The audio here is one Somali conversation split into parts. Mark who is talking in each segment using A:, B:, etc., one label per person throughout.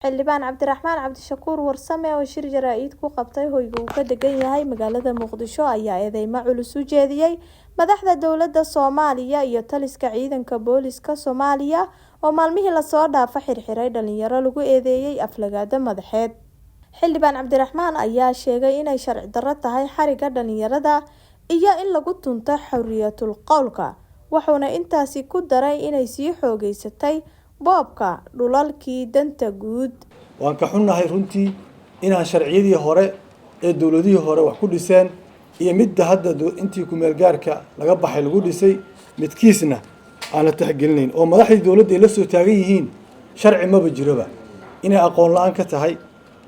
A: Xildhibaan Cabdiraxmaan Cabdishakuur Warsame oo shir jaraa'id ku qabtay hoyga uu ka degan yahay magaalada Muqdisho ayaa eedeymo culus u jeediyay madaxda dowladda Soomaaliya iyo taliska ciidanka booliska Soomaaliya oo maalmihii la soo dhaafay xirxiray dhalinyaro lagu eedeeyay aflagaado madaxeed. Xildhibaan Cabdiraxmaan ayaa sheegay inay sharci darro tahay xariga dhalinyarada iyo in lagu tunto xorriyatul qowlka, wuxuuna intaasi ku daray inay sii xoogeysatay boobka dhulalkii danta guud.
B: waan ka xunnahay runtii inaan sharciyadii hore ee dowladihii hore wax ku dhiseen iyo midda hadda intii ku meel gaarka laga baxay lagu dhisay midkiisna aan la tixgelinayn oo madaxdii dowladda ay la soo taagan yihiin sharci maba jiroba, inay aqoon la-aan ka tahay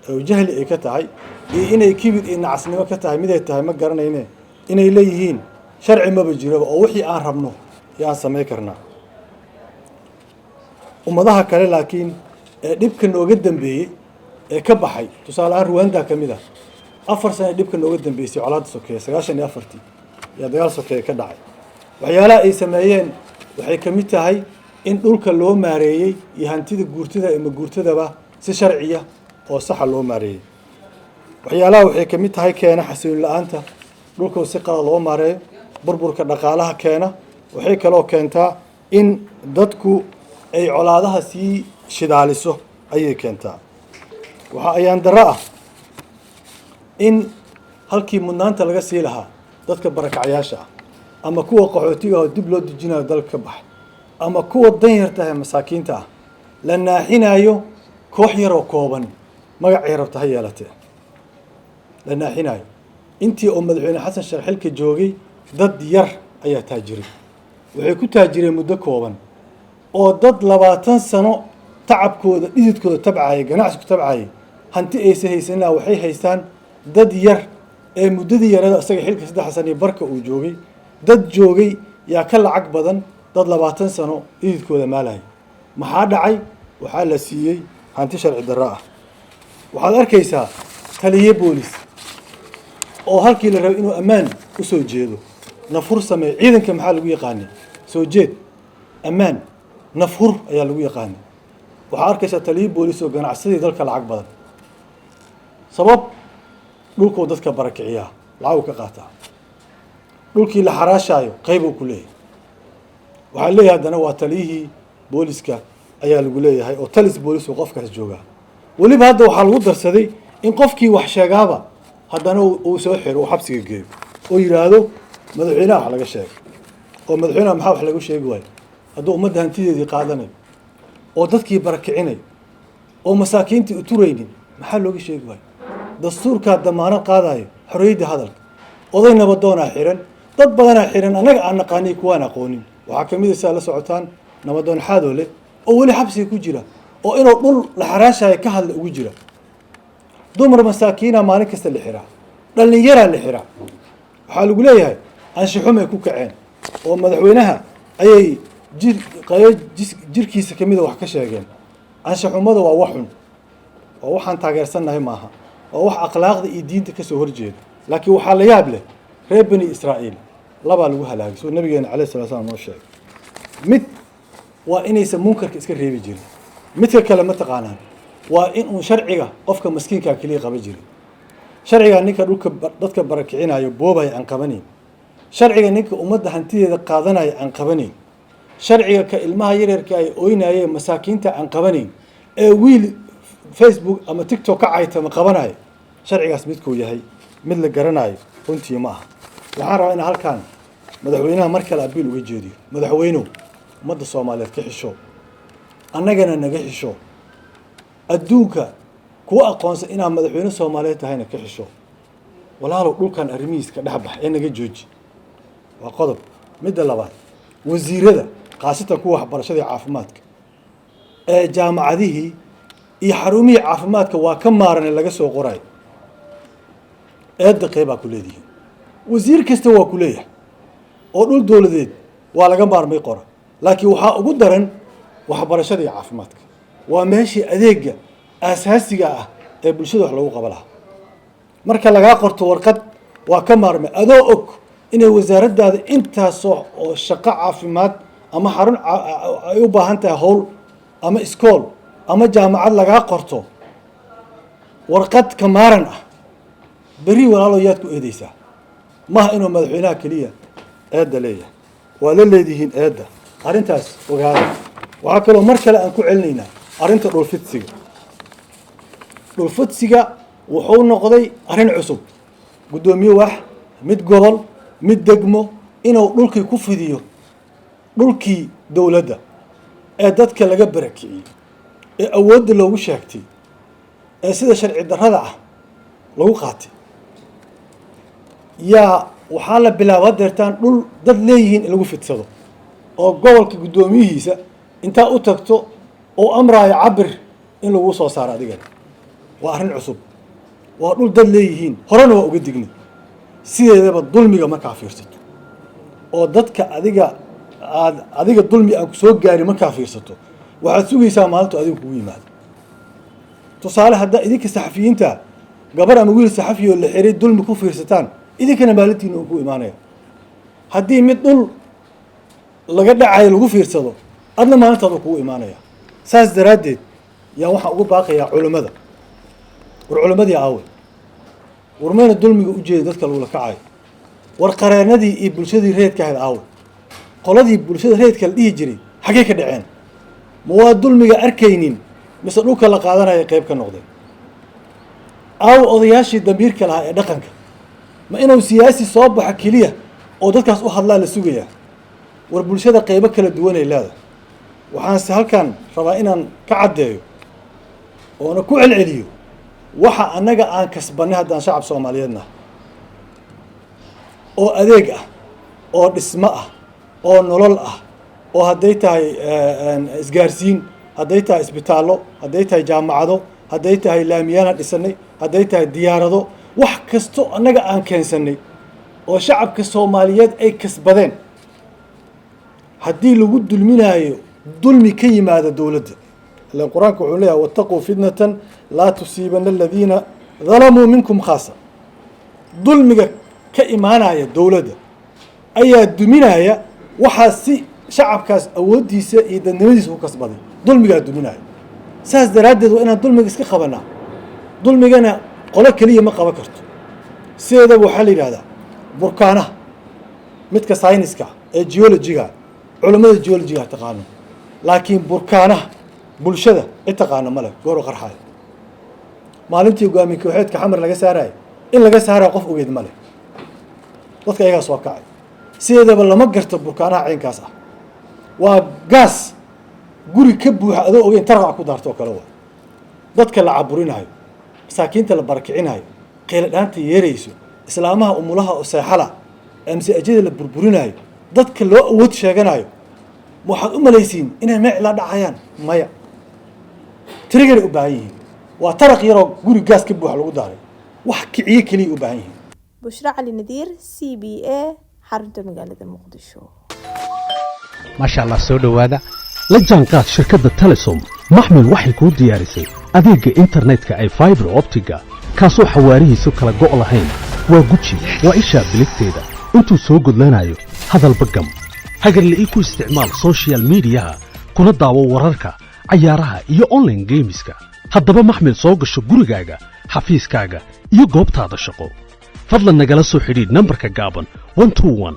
B: oo jahli ay ka tahay iyo inay kibir iyo nacasnimo ka tahay mid ay tahay ma garanayne inay leeyihiin sharci maba jiroba oo wixii aan rabno yaan samayn karnaa. ummadaha kale laakiin ee dhibka nooga dambeeyay ee ka baxay tusaale ahaan Rwanda ka mid ah 4 sano dhibka nooga dambeysay colaadda sokeeye 94 ya dagaal sokeeye ka dhacay. waxyaalaha ay sameeyeen waxay ka mid tahay in dhulka loo maareeyay iyo hantida guurtada ama guurtadaba si sharci ah oo sax loo maareeyay. waxyaalaha waxay ka mid tahay keena xasiloon la'aanta dhulka si qalad loo maareeyo, burburka dhaqaalaha keena. waxay kaloo keentaa in dadku ay colaadaha sii shidaaliso ayay keentaa. waxa ayaan darro ah in halkii mudnaanta laga sii lahaa dadka barakacayaasha ah ama kuwa qaxootiga oo dib loo dejinayo dalka ka baxay ama kuwa danyarta ah masaakiinta ah la naaxinayo koox yar oo kooban magac ay rabta ha yeelatee la naaxinayo. intii oo madaxweyne xasan sheekh xilka joogay dad yar ayaa taajiray, waxay ku taajireen muddo kooban oo dad 20 sano tacabkooda dhididkooda tabcay ganacsiga tabcay hanti aysan haysan waxay haystaan dad yar ee muddadii yarada asaga xilka 3 sano barka uu joogay dad joogay yaa ka lacag badan dad 20 sano dhididkooda maalay. maxaa dhacay? waxaa la siiyay hanti sharci darro ah. waxaad arkaysaa taliye boolis oo halkii la rabo inuu ammaan u soo jeedo nafur sameey ciidanka maxaa lagu yaqaanay soo jeed ammaan nafur ayaa lagu yaqaanay. waxaa arkaysaa taliye boolis oo ganacsadii dalka lacag badan sabab dhulkoo dadka barakiciyaa lacag ka qaataa, dhulkii la xaraashaayo qayb uu ku leeyahay. waxaa leeyahay haddana waa taliyihii booliska ayaa lagu leeyahay oo talis boolis oo qofkaas joogaa. weliba hadda waxaa lagu darsaday in qofkii wax sheegaaba haddana uu soo xiro uu xabsiga geeyo oo yidhaahdo madaxweynaha wax laga sheegay oo madaxweynaha maxaa wax lagu sheegi waayo hadduu ummadda hantideedii qaadanayo oo dadkii barakicinayo oo masaakiintii u turaynin maxaa looga sheegi waayo? dastuurkaa damaanad qaadayo xorriyadda hadalka. oday nabadoonaa xiran, dad badanaa xiran, annaga aan naqaanay kuwaan aqoonin. waxaa ka mid ah saa la socotaan nabadoon xaadoole oo weli xabsiga ku jira oo inuu dhul la xaraashayo ka hadla ugu jira. dumar masaakiina maalin kasta la xiraa, dhalinyaraa la xiraa. waxaa lagu leeyahay anshaxumay ku kaceen oo madaxweynaha ayay jirkiisa ka mida wax ka sheegeen. anshaxumada waa wax xun oo waxaan taageersannahay maaha, waa wax akhlaaqda iyo diinta kasoo horjeeda. laakiin waxaa la yaab leh reer bani israa'iil labaa lagu halaagay soo nabigeena calayhi salaatu wasalaam noo sheegay. mid waa inaysan munkarka iska reebi jirin, midka kale ma taqaanaan waa in uu sharciga qofka maskiinka kaliya qaba jiray. sharciga ninka dhulka dadka barakicinayo boobaya aan qabanayn, sharciga ninka ummadda hantideeda qaadanaya aan qabanayn, sharciga ka ilmaha yaryarka ay ooynayeen masaakiinta aan qabanayn ee wiil Facebook ama TikTok ka caytama qabanayo. sharcigaas midkuu yahay mid la garanayo runtii ma aha. waxaan rabaa in halkaan madaxweynaha mar kale abiil uga jeediyo. madaxweynuhu ummadda Soomaaliyeed ka xisho, annagana naga xisho, adduunka kuwa aqoonsan inaa madaxweyne Soomaaliyeed tahayna ka xisho. walaalow dhulkan arrimihiiska dhexbax ee naga jooji. waa qodob. midda labaad, wasiirada qaasatan kuwa waxbarashada iyo caafimaadka ee jaamacadihii iyo xarumihii caafimaadka waa ka maaran laga soo qoray eedda qeybaa ku leedihiin. wasiir kasta waa ku leeyahay oo dhul dowladeed waa laga maarmay qora. laakiin waxaa ugu daran waxbarashada iyo caafimaadka. waa meeshii adeega aasaasiga ah ee bulshada wax loogu qaba lahaa. marka lagaa qorto warqad waa ka maarmay adoo og inay wasaaraddaada intaas oo shaqo caafimaad ama xarun ay u baahan tahay howl ama iskool ama jaamacad lagaa qorto warqad kamaaran ah beri walaalo yaad ku eedeysaa maaha inuu madaxweynaha keliya eedda leeyahay waa la leedihiin eedda arrintaas ogaada waxaa kaloo mar kale aan ku celinaynaa arrinta dhulfidsiga wuxuu noqday arrin cusub guddoomiye wax mid gobol mid degmo inuu dhulkii ku fidiyo dhulkii dowladda ee dadka laga barakiciyey ee awoodda loogu sheegtay ee sida sharci darrada ah lagu qaatay yaa waxaa la bilaaba deertaan dhul dad leeyihiin in lagu fidsado oo gobolka guddoomiyihiisa intaa u tagto oo amraayo cabir in lagu soo saaro adigana waa arrin cusub waa dhul dad leeyihiin horena waa uga dignay sideedaba dulmiga markaa fiirsato oo dadka adiga dulmi aan ku soo gaari markaa fiirsato waxaad sugaysaa maalintu adiga kugu yimaado tusaale haddaa idinka saxafiyiinta gabar ama wiil saxafi oo la xiray dulmi ku fiirsataan idinkana maalintiina uu ku imaanaya haddii mid dhul laga dhacayo lagu fiirsado adna maalintaada kugu imaanaya saas daraaddeed yaa waxaan ugu baaqayaa culimmada war culimmadii aawe war mayna dulmiga u jeeda dadka lagula kacayo war qareenadii iyo bulshadii reedka ahayd aawe qoladii bulshada reedka la dhihi jiray xaggee ka dhaceen ma waa dulmiga arkaynin mise dhulka la qaadanaya qayb ka noqday aawe odayaashii damiirka lahaa ee dhaqanka ma inuu siyaasi soo baxo keliya oo dadkaas u hadlaa la sugayaa war bulshada qaybo kala duwanay leedahay waxaanse halkan rabaa inaan ka caddeeyo oona ku celceliyo waxa annaga aan kasbanay haddaan shacab soomaaliyeed nahay oo adeeg ah oo dhismo ah oo nolol ah oo hadday tahay isgaarsiin hadday tahay isbitaallo hadday tahay jaamacado hadday tahay laamiyaana dhisanay hadday tahay diyaarado wax kasto annaga aan keensanay oo shacabka soomaaliyeed ay kasbadeen haddii lagu dulminaayo dulmi ka yimaada dowladda ilaan qur-aanka wuxuu leeyahay wattaquu fitnatan laa tusiibana aladiina dalamuu minkum khaasa dulmiga ka imaanaya dowladda ayaa duminaya waxaa si shacabkaas awooddiisa iyo dadnimadiisa ku kasbaday dulmigaa duminaya saas daraaddeed waa inaan dulmiga iska qabanaa dulmigana qolo keliya ma qaban karto sideedaba waxaa la yidhahdaa burkaanaha midka sayniska ee geologiga culammada geologiga taqaano laakiin burkaanaha bulshada cid taqaano ma leh goor qarxayo maalintii hogaamiye kooxeedka xamar laga saarayo in laga saarayo qof ogeed ma leh dadka ayagaa soo kacay sideedaba lama garto burkaanaha caynkaas ah waa gaas guri ka buuxa adoo ogeyn tarqac ku daarto oo kale waa dadka la caburinayo masaakiinta la barakicinayo qeyla dhaanta yeerayso islaamaha umulaha oo seexala amsi-ajada la burburinayo dadka loo awood sheeganayo waxaad u malaysiin inay meeclaa dhacayaan maya tiriganay u baahan yihiin waa taraq yaroo guri gaas ka buuxa lagu daaray wax kiciye keliya u baahan yihiin
A: bushra cali nadiir c b a xarunta magaalada muqdisho
C: maasha allah soo dhowaada la jaanqaad shirkadda telesom maxmed waxay kuu diyaarisay adeegga internetka ay fiber optiga kaasoo xawaarihiisu kala go' lahayn waa guji waa ishaa biligteeda intuu soo gudlanayo hadalba gam hagarle ii ku isticmaal social midiyaha kuna daawo wararka cayaaraha iyo online geemiska haddaba maxmed soo gasho gurigaaga xafiiskaaga iyo goobtaada shaqo fadlan nagala soo xidhiidh nambarka gaaban 121